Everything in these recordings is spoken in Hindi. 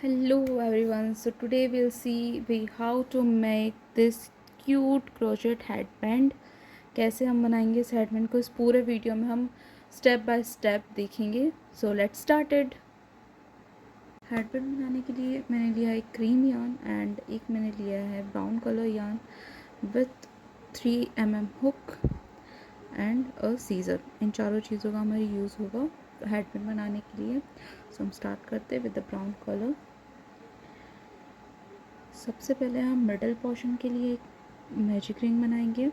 Hello everyone. So today we'll see how to make this cute crochet headband. कैसे हम बनाएंगे इस headband को, इस पूरे वीडियो में हम स्टेप बाय स्टेप देखेंगे. So let's start it. Headband बनाने के लिए मैंने लिया एक क्रीम यार्न एंड एक मैंने लिया है brown colour yarn with 3 mm hook and a scissor. इन चारों चीज़ों का हमारी यूज़ होगा हेडबैंड बनाने के लिए. सो हम स्टार्ट करते हैं विद द ब्राउन कलर. सबसे पहले हम मिडल पोर्शन के लिए एक मैजिक रिंग बनाएंगे.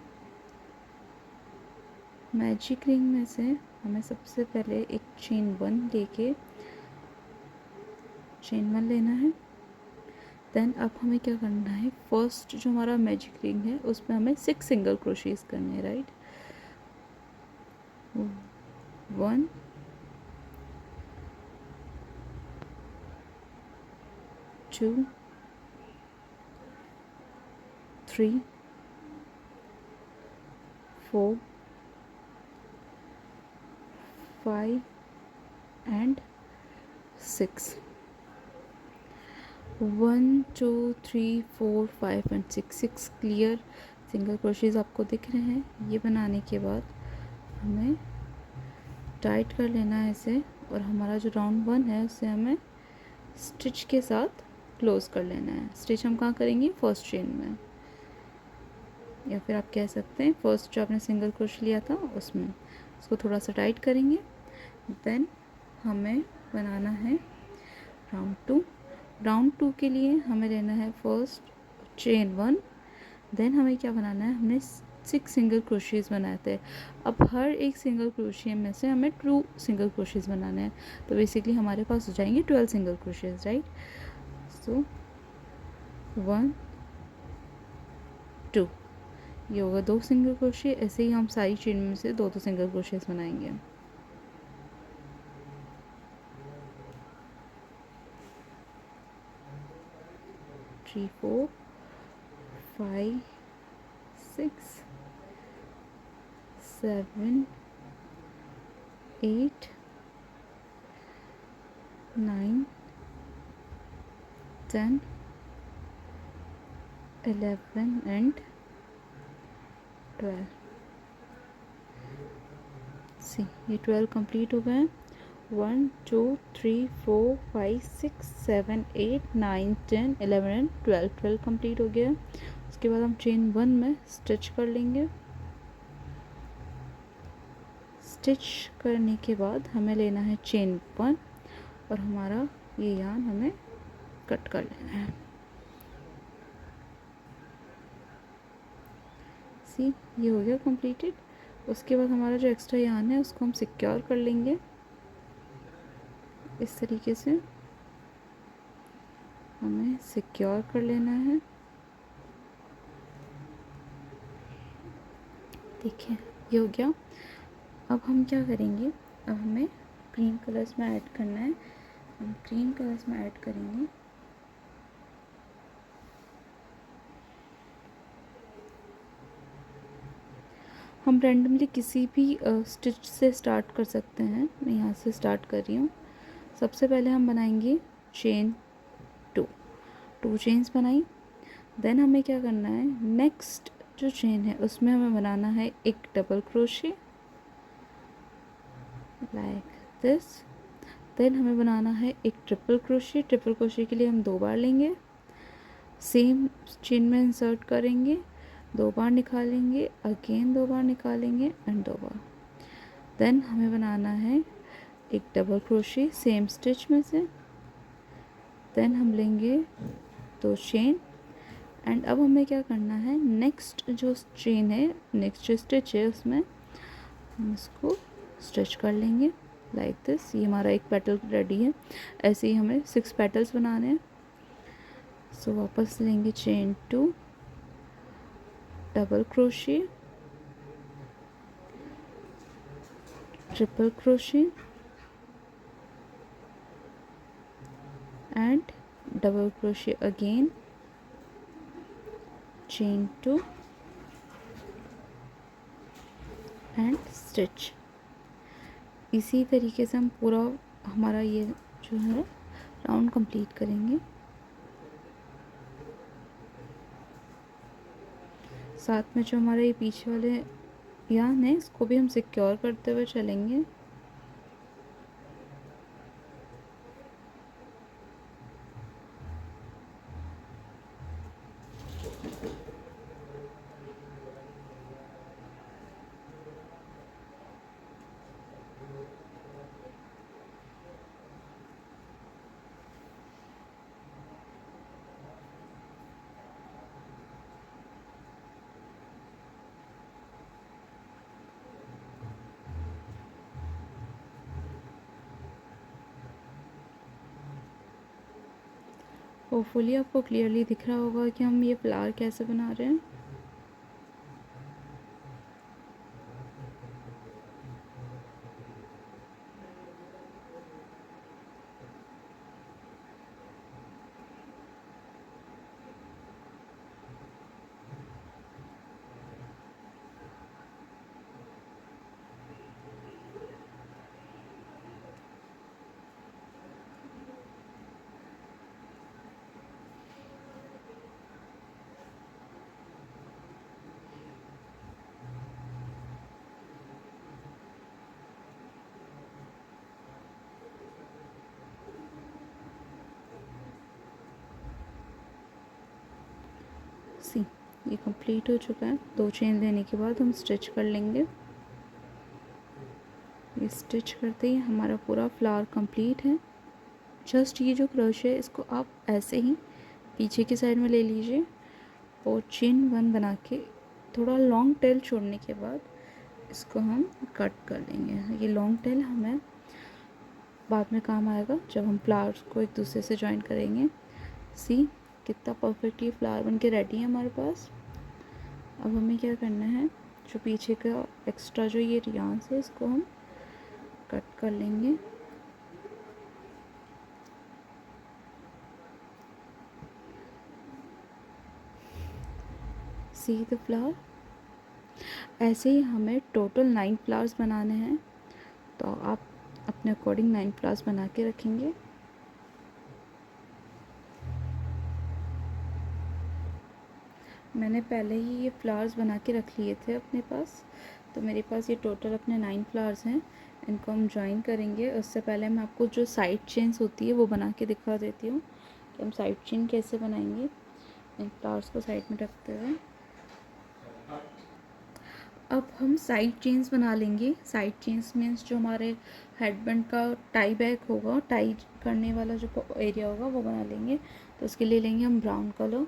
मैजिक रिंग में से हमें सबसे पहले एक चेन 1 लेके चेन 1 लेना है. देन अब हमें क्या करना है, फर्स्ट जो हमारा मैजिक रिंग है उसमें हमें 6 सिंगल क्रोशेस करने हैं. Right, 1 2 3 4 5 and 6. 1 2 3 4 5 and 6 clear single crochets आपको दिख रहे हैं. ये बनाने के बाद हमें टाइट कर लेना है इसे, और हमारा जो राउंड 1 है उसे हमें स्टिच के साथ क्लोज कर लेना है. स्टिच हम कहाँ करेंगे, फर्स्ट चेन में, या फिर आप कह सकते हैं फर्स्ट जो आपने सिंगल क्रोश लिया था उसमें. इसको थोड़ा सा टाइट करेंगे. देन हमें बनाना है राउंड 2. राउंड 2 के लिए हमें लेना है फर्स्ट चेन 1. देन हमें क्या बनाना है, हमने 6 सिंगल क्रोशेज बनाए थे. अब हर एक सिंगल क्रोशे में से हमें 2 सिंगल क्रोशेज बनाने हैं. तो बेसिकली हमारे पास हो जाएंगे 12 सिंगल क्रोशेज. राइट, सो 1 2 ये होगा 2 सिंगल क्रोशे. ऐसे ही हम सारी चेन में से 2 सिंगल क्रोशेज बनाएंगे. Three 4 5 6 7 8 9 10 11 and 12. सी, ये 12 कंप्लीट हो गए हैं. 1 2 3 4 5 6 7 8 9 10 11 एंड 12 कंप्लीट हो गया. उसके बाद हम चेन 1 में स्टिच कर लेंगे. स्टिच करने के बाद हमें लेना है चेन 1, और हमारा ये यार्न हमें कट कर लेना है. सी, ये हो गया कंप्लीटेड. उसके बाद हमारा जो एक्स्ट्रा यार्न है उसको हम सिक्योर कर लेंगे इस तरीके से. हमें सिक्योर कर लेना है. देखिए ये हो गया. अब हम क्या करेंगे, अब हमें ग्रीन कलर्स में ऐड करना है. हम ग्रीन कलर्स में ऐड करेंगे. हम रैंडमली किसी भी स्टिच से स्टार्ट कर सकते हैं. मैं यहाँ से स्टार्ट कर रही हूँ. सबसे पहले हम बनाएंगे चेन 2 चेन्स बनाई. देन हमें क्या करना है, नेक्स्ट जो चेन है उसमें हमें बनाना है एक double crochet like this. Then हमें बनाना है एक ट्रिपल क्रोशे. ट्रिपल क्रोशे के लिए हम 2 बार लेंगे, सेम चेन में इंसर्ट करेंगे, 2 बार निकालेंगे, अगेन 2 बार निकालेंगे एंड 2 बार. देन हमें बनाना है एक डबल क्रोशे सेम स्टिच में से. देन हम लेंगे 2 चेन. एंड अब हमें क्या करना है, नेक्स्ट जो चेन है, नेक्स्ट जो स्टिच है उसमें हम इसको स्टिच कर लेंगे लाइक दिस. ये हमारा एक पेटल रेडी है. ऐसे ही हमें 6 पेटल्स बनाने हैं. सो वापस लेंगे chain 2, double crochet, triple crochet and double crochet again, chain 2 and stitch. इसी तरीके से हम पूरा हमारा ये जो है राउंड कंप्लीट करेंगे। साथ में जो हमारे ये पीछे वाले यार्न है इसको भी हम सिक्योर करते हुए चलेंगे। होपफुली आपको क्लियरली दिख रहा होगा कि हम ये फ्लावर कैसे बना रहे हैं। सी ये कंप्लीट हो चुका है। 2 चेन लेने के बाद हम स्टिच कर लेंगे। ये स्टिच करते ही हमारा पूरा फ्लावर कंप्लीट है। जस्ट ये जो क्रोशे है इसको आप ऐसे ही पीछे की साइड में ले लीजिए और चेन 1 बना के थोड़ा लॉन्ग टेल छोड़ने के बाद इसको हम कट कर लेंगे। ये लॉन्ग टेल हमें बाद में काम आएगा जब हम फ्लावर्स को एक दूसरे से जॉइन करेंगे। सी कितना परफेक्टली फ्लावर बन के रेडी है हमारे पास। अब हमें क्या करना है, जो पीछे का एक्स्ट्रा जो ये रियांस है इसको हम कट कर लेंगे। See the flower. ऐसे ही हमें टोटल 9 फ्लावर्स बनाने हैं, तो आप अपने अकॉर्डिंग 9 फ्लावर्स बना के रखेंगे। मैंने पहले ही ये फ्लावर्स बना के रख लिए थे अपने पास, तो मेरे पास ये टोटल अपने 9 फ्लावर्स हैं। इनको हम ज्वाइन करेंगे। उससे पहले मैं आपको जो साइड चेन्स होती है वो बना के दिखा देती हूँ कि हम साइड चेन कैसे बनाएंगे। इन फ्लावर्स को साइड में रखते हुए अब हम साइड चेन्स बना लेंगे। साइड चेन्स मीन्स जो हमारे हेडबैंड का टाई बैक होगा, टाई करने वाला जो एरिया होगा वो बना लेंगे। तो उसके लिए लेंगे हम ब्राउन कलर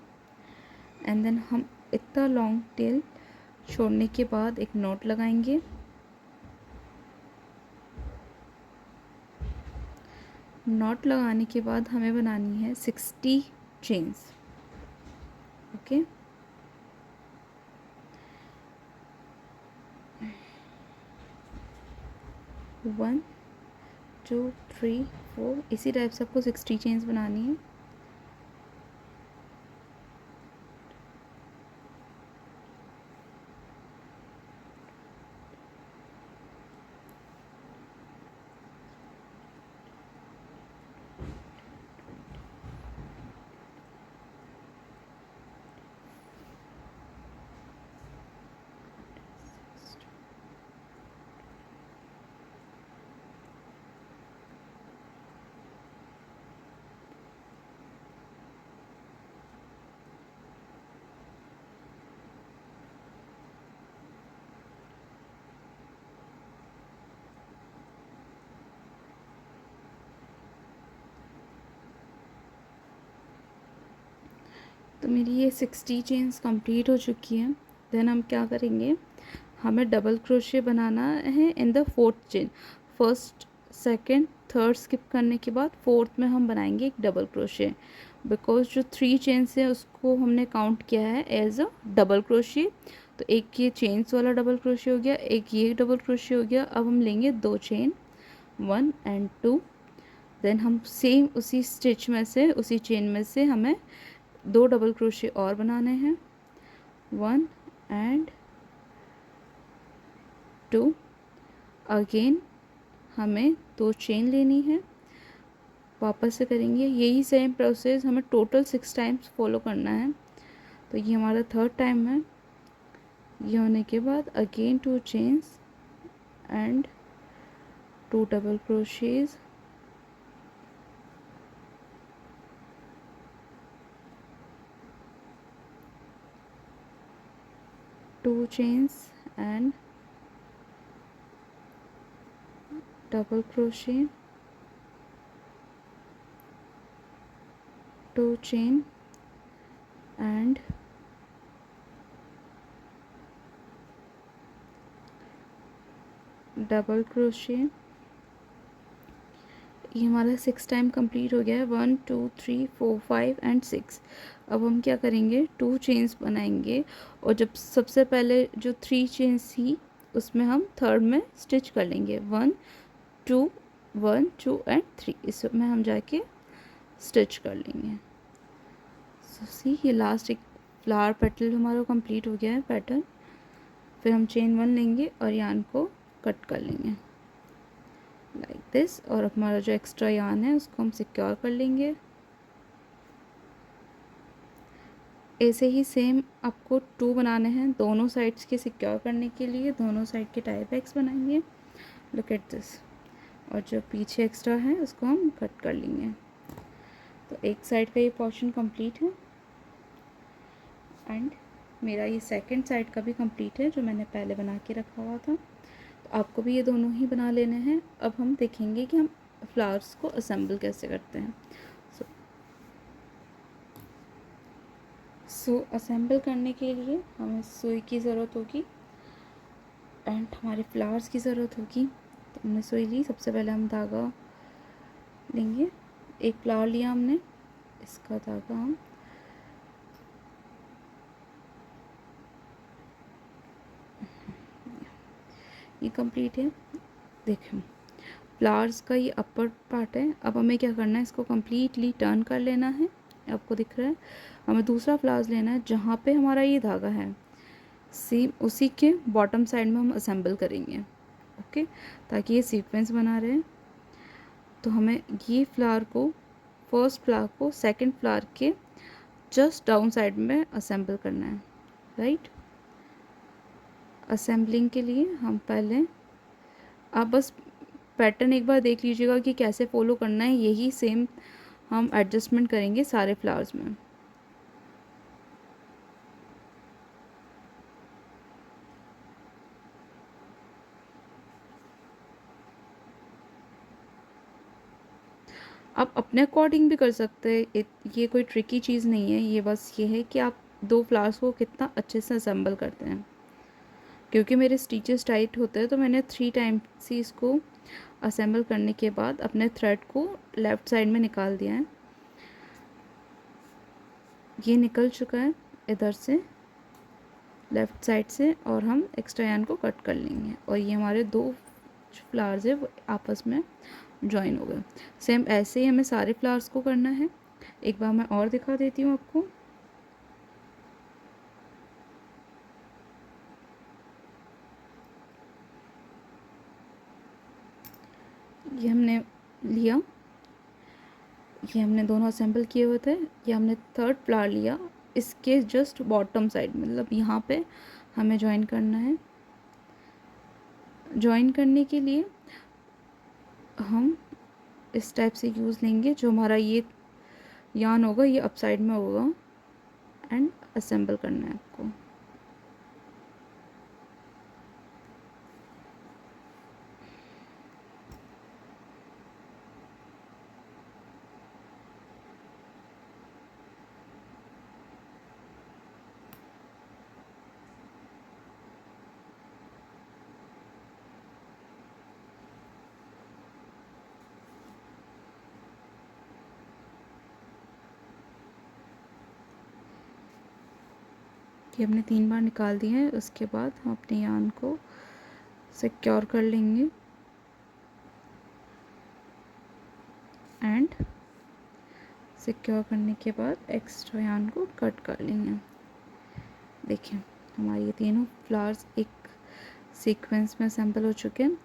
एंड देन हम इतना लॉन्ग टेल छोड़ने के बाद एक नॉट लगाएंगे। नॉट लगाने के बाद हमें बनानी है 60 चेन्स। ओके, वन 2 3 4 इसी टाइप से आपको 60 चेन्स बनानी है। तो मेरी ये 60 चेन्स कंप्लीट हो चुकी हैं। देन हम क्या करेंगे, हमें डबल क्रोशे बनाना है in the 4th chain. First second third skip करने के बाद 4th में हम बनाएंगे एक डबल क्रोशे, बिकॉज जो 3 चेन्स है उसको हमने काउंट किया है एज अ डबल क्रोशे। तो एक ये चेन्स वाला डबल क्रोशे हो गया, एक ये डबल क्रोशे हो गया। अब हम लेंगे 2 चेन 1 एंड 2। देन हम सेम उसी स्टिच में से, उसी चेन में से हमें 2 डबल क्रोशे और बनाने हैं, 1 एंड 2। अगेन हमें 2 चेन लेनी है, वापस से करेंगे। यही सेम प्रोसेस हमें टोटल 6 टाइम्स फॉलो करना है। तो ये हमारा थर्ड टाइम है। ये होने के बाद again 2 chains and 2 double crochets, two chains and double crochet, 2 chain and double crochet. ये हमारा 6 टाइम कंप्लीट हो गया है। 1 2 3 4 5 एंड 6। अब हम क्या करेंगे, 2 चेन्स बनाएंगे और जब सबसे पहले जो 3 चेन्स थी उसमें हम थर्ड में स्टिच कर लेंगे। 1 2 1 2 एंड 3, इसमें हम जाके स्टिच कर लेंगे। सो सी, ये लास्ट एक फ्लावर पेटल हमारा कंप्लीट हो गया है पैटर्न। फिर हम चेन 1 लेंगे और यार्न को कट कर लेंगे लाइक दिस, और हमारा जो एक्स्ट्रा यार्न है उसको हम सिक्योर कर लेंगे। ऐसे ही सेम आपको 2 बनाने हैं दोनों साइड्स के सिक्योर करने के लिए। दोनों साइड के टाई बैक्स बनाएंगे, लुक एट दिस, और जो पीछे एक्स्ट्रा है उसको हम कट कर लेंगे। तो एक साइड का ये पोर्शन कंप्लीट है एंड मेरा ये सेकंड साइड का भी कंप्लीट है जो मैंने पहले बना के रखा हुआ था। तो आपको भी ये दोनों ही बना लेने हैं। अब हम देखेंगे कि हम फ्लावर्स को असेंबल कैसे करते हैं। सो असेंबल करने के लिए हमें सुई की ज़रूरत होगी एंड हमारे फ्लावर्स की ज़रूरत होगी। तो हमने सुई ली, सबसे पहले हम धागा लेंगे। एक फ्लावर लिया हमने, इसका धागा हम ये कंप्लीट है। देखें, फ्लावर्स का ये अपर पार्ट है। अब हमें क्या करना है, इसको कम्प्लीटली टर्न कर लेना है। आपको दिख रहा है, हमें दूसरा फ्लावर्स लेना है जहाँ पे हमारा ये धागा है, सेम उसी के बॉटम साइड में हम असेंबल करेंगे। ओके, ताकि ये सीक्वेंस बना रहे। तो हमें ये फ्लावर को, फर्स्ट फ्लावर को सेकंड फ्लावर के जस्ट डाउन साइड में असेंबल करना है, राइट। असेंबलिंग के लिए हम पहले, आप बस पैटर्न एक बार देख लीजिएगा कि कैसे फॉलो करना है। यही सेम हम एडजस्टमेंट करेंगे सारे फ्लावर्स में। आप अपने अकॉर्डिंग भी कर सकते हैं, ये कोई ट्रिकी चीज़ नहीं है। ये बस ये है कि आप 2 फ्लावर्स को कितना अच्छे से असेंबल करते हैं। क्योंकि मेरे स्टिचेस टाइट होते हैं तो मैंने 3 टाइम से इसको असेंबल करने के बाद अपने थ्रेड को लेफ़्ट साइड में निकाल दिया है। ये निकल चुका है इधर से लेफ़्ट साइड से, और हम एक्स्ट्रा यार्न को कट कर लेंगे और ये हमारे 2 फ्लावर्स है वो आपस में जॉइन हो गए। सेम ऐसे ही हमें सारे फ्लावर्स को करना है। एक बार मैं और दिखा देती हूँ आपको। ये हमने लिया, ये हमने दोनों असेंबल किए हुए थे। ये हमने थर्ड फ्लावर लिया, इसके जस्ट बॉटम साइड, मतलब यहाँ पे हमें ज्वाइन करना है। ज्वाइन करने के लिए हम इस टाइप से यूज़ लेंगे। जो हमारा ये यार्न होगा ये अप साइड में होगा एंड असेंबल करना है आपको। ये हमने 3 बार निकाल दिए हैं। उसके बाद हम अपने यार्न को सिक्योर कर लेंगे एंड सिक्योर करने के बाद एक्स्ट्रा यार्न को कट कर लेंगे। देखिए, हमारे ये तीनों फ्लावर्स एक सीक्वेंस में असेंबल हो चुके हैं।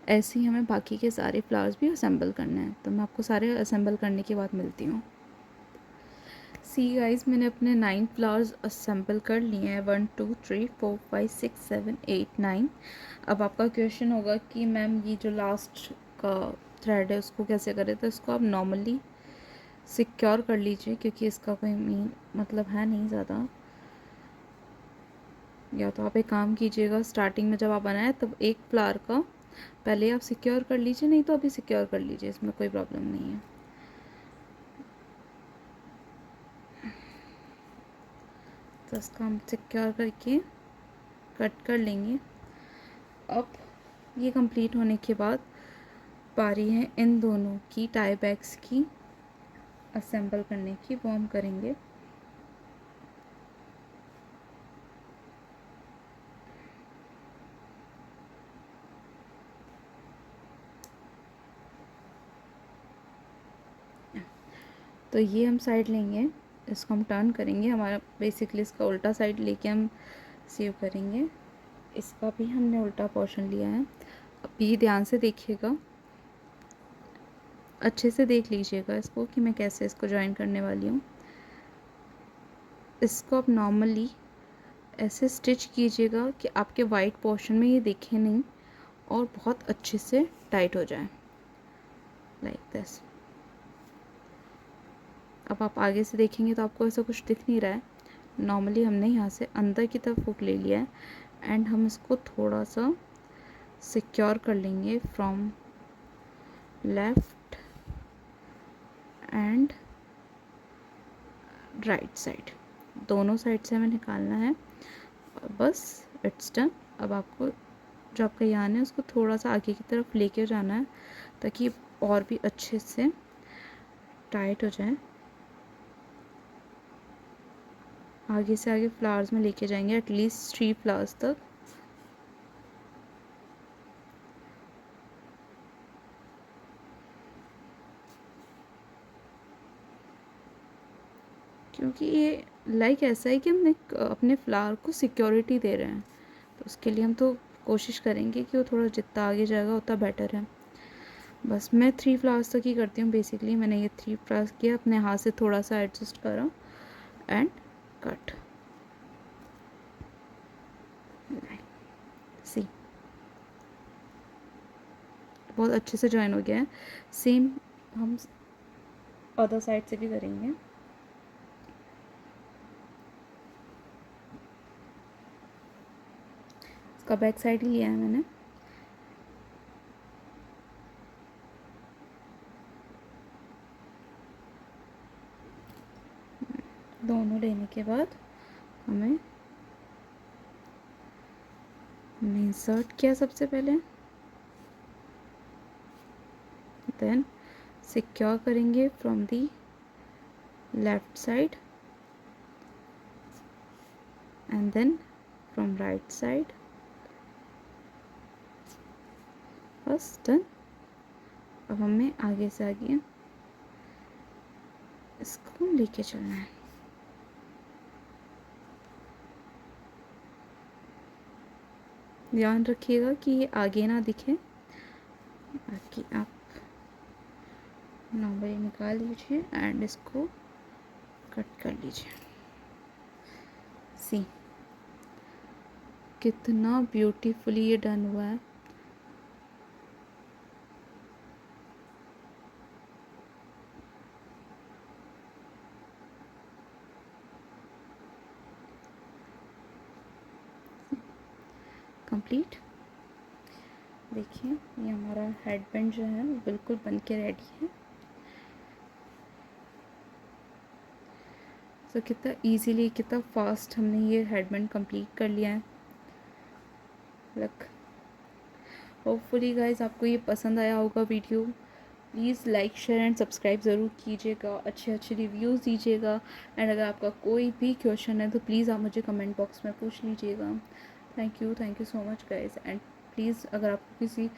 ऐसे ही हमें बाकी के सारे फ्लावर्स भी असेंबल करने हैं, तो मैं आपको सारे असेंबल करने के बाद मिलती हूँ। सी गाइस, मैंने अपने 9 फ्लावर्स असेंबल कर लिए हैं, 1 2 3 4 5 6 7 8 9। अब आपका क्वेश्चन होगा कि मैम ये जो लास्ट का थ्रेड है उसको कैसे करें, तो इसको आप नॉर्मली सिक्योर कर लीजिए, क्योंकि इसका कोई मतलब है नहीं ज़्यादा। या तो आप एक काम कीजिएगा, स्टार्टिंग में जब आप बनाए तब एक फ्लावर का पहले आप सिक्योर कर लीजिए, नहीं तो अभी सिक्योर कर लीजिए, इसमें कोई प्रॉब्लम नहीं है। तो इसको हम सिक्योर करके कट कर लेंगे। अब ये कंप्लीट होने के बाद बारी है इन दोनों की टाई बैग्स की असेंबल करने की, वो हम करेंगे। तो ये हम साइड लेंगे, इसको हम टर्न करेंगे, हमारा बेसिकली इसका उल्टा साइड लेके हम सीव करेंगे। इसका भी हमने उल्टा पोर्शन लिया है। अब ये ध्यान से देखिएगा, अच्छे से देख लीजिएगा इसको कि मैं कैसे इसको ज्वाइन करने वाली हूँ। इसको आप नॉर्मली ऐसे स्टिच कीजिएगा कि आपके वाइट पोर्शन में ये दिखे नहीं और बहुत अच्छे से टाइट हो जाए, लाइक दिस। अब आप आगे से देखेंगे तो आपको ऐसा कुछ दिख नहीं रहा है। नॉर्मली हमने यहाँ से अंदर की तरफ हुक ले लिया है एंड हम इसको थोड़ा सा सिक्योर कर लेंगे from left and right side, दोनों साइड से हमें निकालना है। बस इट्स डन। अब आपको जो आपका यान है उसको थोड़ा सा आगे की तरफ लेके जाना है ताकि और भी अच्छे से टाइट हो जाए। आगे से आगे फ्लावर्स में लेके जाएंगे एटलीस्ट 3 फ्लावर्स तक। क्योंकि ये लाइक ऐसा है कि हम अपने फ्लावर को सिक्योरिटी दे रहे हैं, तो उसके लिए हम तो कोशिश करेंगे कि वो थोड़ा जितना आगे जाएगा उतना बेटर है। बस मैं 3 फ्लावर्स तक ही करती हूँ बेसिकली। मैंने ये 3 फ्लावर्स किया, अपने हाथ से थोड़ा सा एडजस्ट करा एंड कट। सी बहुत अच्छे से ज्वाइन हो गया है। सेम हम अदर साइड से भी करेंगे। इसका बैक साइड ही लिया है मैंने। दोनों लेने के बाद हमने इंसर्ट किया सबसे पहले, देन सिक्योर करेंगे from the left side and then from right side. बस डन। अब हमें आगे से आगे इसको लेके चलना है। ध्यान रखिएगा कि ये आगे ना दिखे, बाकी आप नॉर्मली निकाल लीजिए एंड इसको कट कर लीजिए। सी कितना ब्यूटीफुली ये डन हुआ है। कंप्लीट। देखिए ये हमारा हेडबैंड जो है वो बिल्कुल बन के रेडी है। तो कितना इजीली, कितना फास्ट हमने ये हेडबैंड कंप्लीट कर लिया है। लक होपफुली गाइज आपको ये पसंद आया होगा video. Please like share and subscribe ज़रूर कीजिएगा, अच्छे अच्छे रिव्यूज़ दीजिएगा एंड अगर आपका कोई भी क्वेश्चन है तो प्लीज़ आप मुझे कमेंट बॉक्स में पूछ लीजिएगा। Thank you so much guys. And please अगर आपको किसी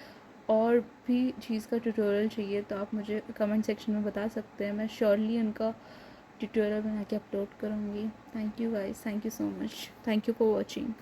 और भी चीज़ का ट्यूटोरियल चाहिए तो आप मुझे कमेंट सेक्शन में बता सकते हैं, मैं श्योरली उनका ट्यूटोरियल बना के अपलोड करूँगी। Thank you guys, thank you so much, thank you for watching.